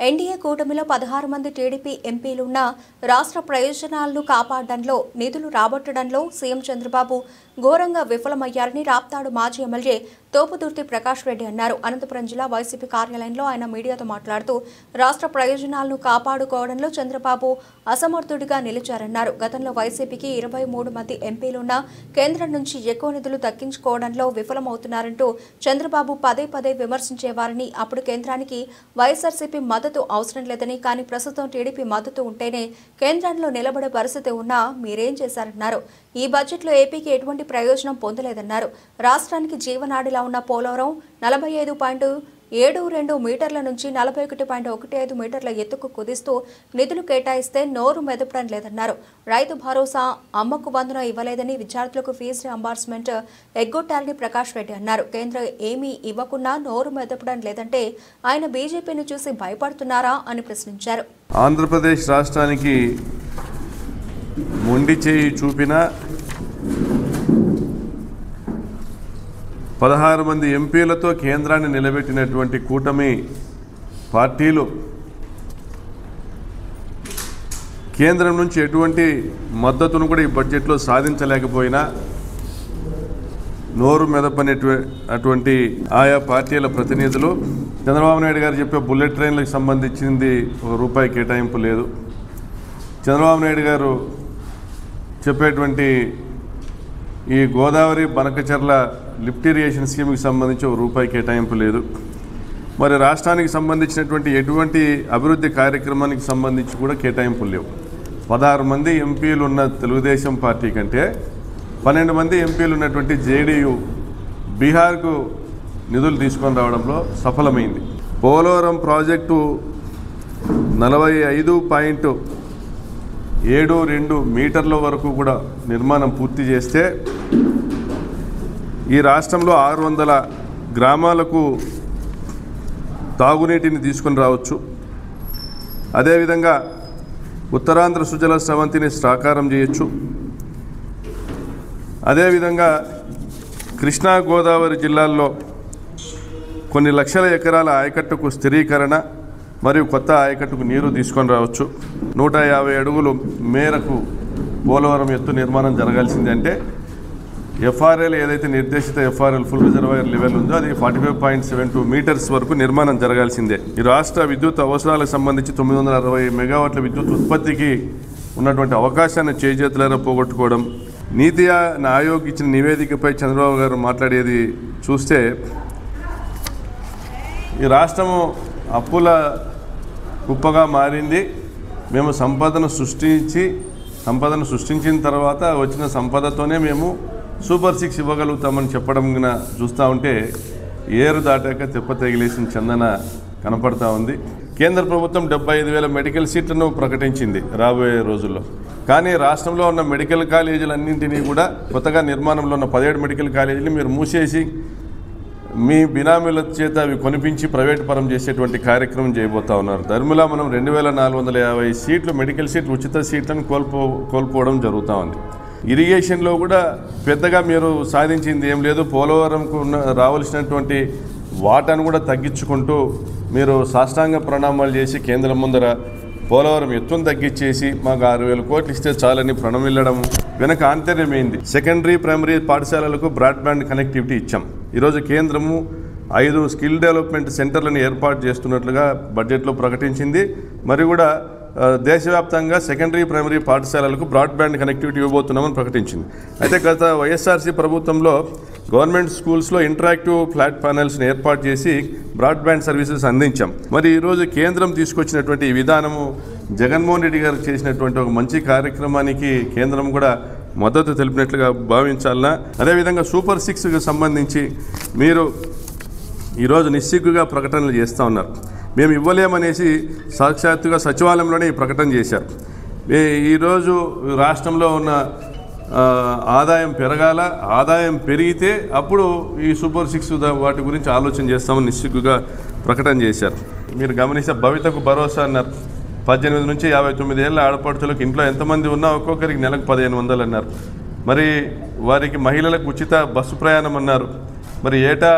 NDA కూటమిలో 16 మంది TDP ఎంపీలున్న రాష్ట్ర ప్రయోజనాలను కాపాడడంలో నిధులు రాబట్టడంలో సీఎం చంద్రబాబు ఘోరంగా విఫలమయ్యారని రాప్తాడు మాజీ ఎమ్మెల్యే తోపుదుర్తి ప్రకాష్ రెడ్డి అన్నారు. అనంతపురం జిల్లా వైసీపీ కార్యాలయంలో ఆయన మీడియాతో మాట్లాడుతూ రాష్ట్ర ప్రయోజనాలను కాపాడుకోవడంలో చంద్రబాబు అసమర్థుడిగా నిలిచారన్నారు. గతంలో వైసీపీకి 23 మంది ఎంపీలున్న కేంద్రం నుంచి ఎక్కువ నిధులు దక్కించుకోవడంలో విఫలమవుతున్నారంటూ చంద్రబాబు పదే పదే విమర్శించేవారని, అప్పుడు కేంద్రానికి వైఎస్ఆర్సీపీ మద్దతు అవసరం లేదని, కానీ ప్రస్తుతం టీడీపీ మద్దతు ఉంటేనే కేంద్రంలో నిలబడే పరిస్థితి ఉన్నా మీరేం చేశారన్నారు. ఈ బడ్జెట్లో ఏపీకి ఎటువంటి ప్రయోజనం పొందలేదన్నారు. రాష్ట్రానికి జీవనాడిలా ఉన్న పోలవరం 45.72 మీటర్ల నుంచి 41.15 మీటర్ల ఎత్తుకు కుదిస్తూ నిధులు కేటాయిస్తే నోరు మెదపడం లేదన్నారు. రైతు భరోసా, అమ్మకు వందనం ఇవ్వలేదని, విద్యార్థులకు ఫీజు రీయింబర్స్మెంట్ ఎగ్గొట్టారని ప్రకాష్ రెడ్డి అన్నారు. కేంద్రం ఏమీ ఇవ్వకున్నా నోరు మెదపడం లేదంటే ఆయన బీజేపీని చూసి భయపడుతున్నారా అని ప్రశ్నించారు. ఆంధ్రప్రదేశ్ రాష్ట్రానికి మొండి చేయి చూపిన 16 మంది ఎంపీలతో కేంద్రాన్ని నిలబెట్టినటువంటి కూటమి పార్టీలు కేంద్రం నుంచి ఎటువంటి మద్దతును కూడా ఈ బడ్జెట్లో సాధించలేకపోయినా నోరు మెదపనేటువంటి ఆయా పార్టీల ప్రతినిధులు చంద్రబాబు నాయుడు గారు చెప్పే బుల్లెట్ ట్రైన్లకు సంబంధించింది ₹1 కేటాయింపు లేదు, చంద్రబాబు నాయుడు గారు చెప్పేటువంటి ఈ గోదావరి బనకచెర్ల లిఫ్ట్ ఇరిగేషన్ స్కీమ్కి సంబంధించి ₹1 కేటాయింపు లేదు. మరి రాష్ట్రానికి సంబంధించినటువంటి ఎటువంటి అభివృద్ధి కార్యక్రమానికి సంబంధించి కూడా కేటాయింపులు లేవు. 16 మంది ఎంపీలు ఉన్న తెలుగుదేశం పార్టీ కంటే 12 మంది ఎంపీలు ఉన్నటువంటి జేడీయూ బీహార్కు నిధులు తీసుకొని రావడంలో సఫలమైంది. పోలవరం ప్రాజెక్టు 45.72 మీటర్ల వరకు కూడా నిర్మాణం పూర్తి చేస్తే ఈ రాష్ట్రంలో 600 గ్రామాలకు తాగునీటిని తీసుకొని రావచ్చు. అదేవిధంగా ఉత్తరాంధ్ర సుజల స్రవంతిని సాకారం చేయొచ్చు. అదేవిధంగా కృష్ణా గోదావరి జిల్లాల్లో కొన్ని లక్షల ఎకరాల ఆయకట్టుకు స్థిరీకరణ మరియు కొత్త ఆయకట్టుకు నీరు తీసుకొని రావచ్చు. 150 అడుగులు మేరకు పోలవరం ఎత్తు నిర్మాణం జరగాల్సింది. అంటే ఎఫ్ఆర్ఎల్ ఏదైతే నిర్దేశిత ఎఫ్ఆర్ఎల్ ఫుల్ రిజర్వాయర్ లెవెల్ ఉందో అది 45.72 మీటర్స్ వరకు నిర్మాణం జరగాల్సిందే. ఈ రాష్ట్ర విద్యుత్ అవసరాలకు సంబంధించి 960 మెగావాట్ల విద్యుత్ ఉత్పత్తికి ఉన్నటువంటి అవకాశాన్ని చేజేతులారా పోగొట్టుకోవడం. నీతి ఆయోగ్ ఇచ్చిన నివేదికపై చంద్రబాబు గారు మాట్లాడేది చూస్తే ఈ రాష్ట్రము అప్పుల కుప్పగా మారింది, మేము సంపదను సృష్టించిన తర్వాత వచ్చిన సంపదతోనే మేము సూపర్ 6 ఇవ్వగలుగుతామని చెప్పడం చూస్తూ ఉంటే ఏరు దాటాక తెప్ప తగిలేసిన చందన కనపడతా ఉంది. కేంద్ర ప్రభుత్వం 75,000 మెడికల్ సీట్లను ప్రకటించింది రాబోయే రోజుల్లో. కానీ రాష్ట్రంలో ఉన్న మెడికల్ కాలేజీలన్నింటినీ కూడా కొత్తగా నిర్మాణంలో ఉన్న 17 మెడికల్ కాలేజీలు మీరు మూసేసి మీ బినామీల చేత అవి కొనిపించి ప్రైవేట్ పరం చేసేటువంటి కార్యక్రమం చేయబోతా ఉన్నారు. ధర్మిలా మనం 2450 సీట్లు మెడికల్ సీట్లు ఉచిత సీట్లను కోల్పోవడం జరుగుతూ ఉంది. ఇరిగేషన్లో కూడా పెద్దగా మీరు సాధించింది ఏం లేదు. పోలవరంకు రావాల్సినటువంటి వాటాను కూడా తగ్గించుకుంటూ మీరు సాష్టాంగ ప్రణామాలు చేసి కేంద్రం ముందర పోలవరం ఎత్తును తగ్గించేసి మాకు 6,000 కోట్లు ఇస్తే చాలని ప్రణమిల్లడం వెనక ఆంతర్యమైంది. సెకండరీ ప్రైమరీ పాఠశాలలకు బ్రాడ్బ్యాండ్ కనెక్టివిటీ ఇచ్చాం. ఈరోజు కేంద్రము 5 స్కిల్ డెవలప్మెంట్ సెంటర్లను ఏర్పాటు చేస్తున్నట్లుగా బడ్జెట్లో ప్రకటించింది. మరి కూడా దేశవ్యాప్తంగా సెకండరీ ప్రైమరీ పాఠశాలలకు బ్రాడ్బ్యాండ్ కనెక్టివిటీ ఇవ్వబోతున్నామని ప్రకటించింది. అయితే గత వైఎస్ఆర్సీ ప్రభుత్వంలో గవర్నమెంట్ స్కూల్స్లో ఇంటరాక్టివ్ ఫ్లాట్ ప్యానెల్స్ని ఏర్పాటు చేసి బ్రాడ్బ్యాండ్ సర్వీసెస్ అందించాం. మరి ఈరోజు కేంద్రం తీసుకొచ్చినటువంటి ఈ విధానము జగన్మోహన్ రెడ్డి గారు చేసినటువంటి ఒక మంచి కార్యక్రమానికి కేంద్రం కూడా మద్దతు తెలిపినట్లుగా భావించాలన్నా. అదేవిధంగా సూపర్ 6కి సంబంధించి మీరు ఈరోజు నిస్సిగ్గుగా ప్రకటనలు చేస్తూ ఉన్నారు. మేము ఇవ్వలేమనేసి సాక్షాత్తుగా సచివాలయంలోనే ఈ ప్రకటన చేశారు. ఈరోజు రాష్ట్రంలో ఉన్న ఆదాయం పెరగాల, ఆదాయం పెరిగితే అప్పుడు ఈ సూపర్ 6 వాటి గురించి ఆలోచన చేస్తామని నిస్సిగ్గుగా ప్రకటన చేశారు. మీరు గమనిస్తే భవితకు భరోసా అన్నారు. 18 నుంచి 59 ఏళ్ళ ఆడపడుచులకు ఇంట్లో ఎంతమంది ఉన్నా ఒక్కొక్కరికి నెలకు 1500 అన్నారు. మరి వారికి మహిళలకు ఉచిత బస్సు ప్రయాణం అన్నారు. మరి ఏటా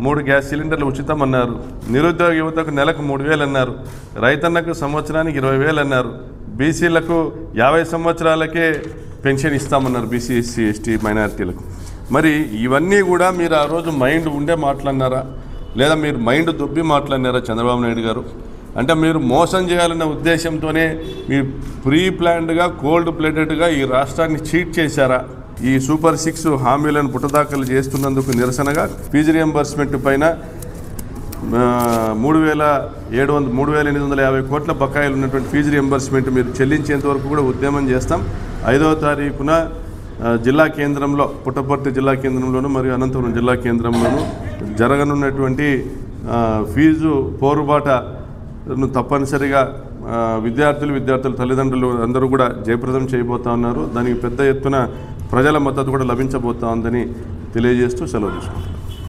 3 గ్యాస్ సిలిండర్లు ఉచితం అన్నారు. నిరుద్యోగ యువతకు నెలకు 3,000 అన్నారు. రైతన్నకు సంవత్సరానికి 20,000 అన్నారు. బీసీలకు 50 సంవత్సరాలకే పెన్షన్ ఇస్తామన్నారు, బీసీ ఎస్సీ ఎస్టీ మైనారిటీలకు. మరి ఇవన్నీ కూడా మీరు ఆ రోజు మైండ్ ఉండే మాట్లాడినారా, లేదా మీరు మైండ్ దుబ్బి మాట్లాడినారా చంద్రబాబు నాయుడు గారు? అంటే మీరు మోసం చేయాలన్న ఉద్దేశంతోనే మీరు ప్రీ ప్లాన్డ్గా కోల్డ్ ప్లేటెడ్గా ఈ రాష్ట్రాన్ని చీట్ చేశారా? ఈ సూపర్ 6 హామీలను పుట్టదాఖలు చేస్తున్నందుకు నిరసనగా ఫీజు రియంబర్స్మెంట్ పైన 3,850 కోట్ల బకాయిలు ఉన్నటువంటి ఫీజు రియంబర్స్మెంట్ మీరు చెల్లించేంత వరకు కూడా ఉద్యమం చేస్తాం. 5వ తారీఖున జిల్లా కేంద్రంలో, పుట్టపర్తి జిల్లా కేంద్రంలోను మరియు అనంతపురం జిల్లా కేంద్రంలోను జరగనున్నటువంటి ఫీజు పోరుబాటను తప్పనిసరిగా విద్యార్థుల తల్లిదండ్రులు అందరూ కూడా జయప్రదం చేయబోతా ఉన్నారు. దానికి పెద్ద ఎత్తున ప్రజల మద్దతు కూడా లభించబోతా ఉందని తెలియజేస్తూ సెలవు తీసుకుంటాం.